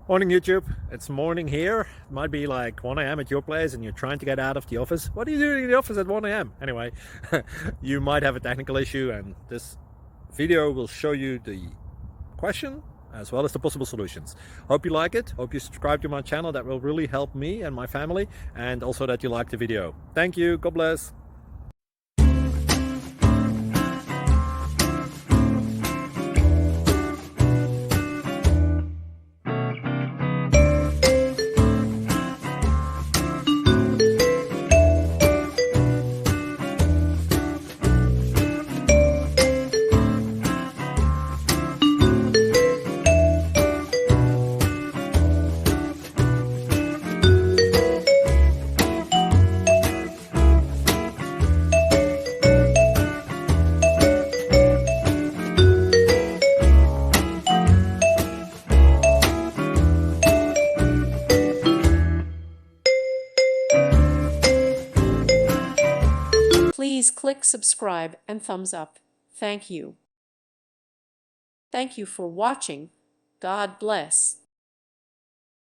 Morning YouTube, it's morning here. It might be like 1 a.m. at your place and you're trying to get out of the office. What are you doing in the office at 1 a.m.? Anyway, you might have a technical issue and this video will show you the question as well as the possible solutions. Hope you like it, hope you subscribe to my channel. That will really help me and my family, and also that you like the video. Thank you, God bless. Please click subscribe and thumbs up. Thank you. Thank you for watching. God bless.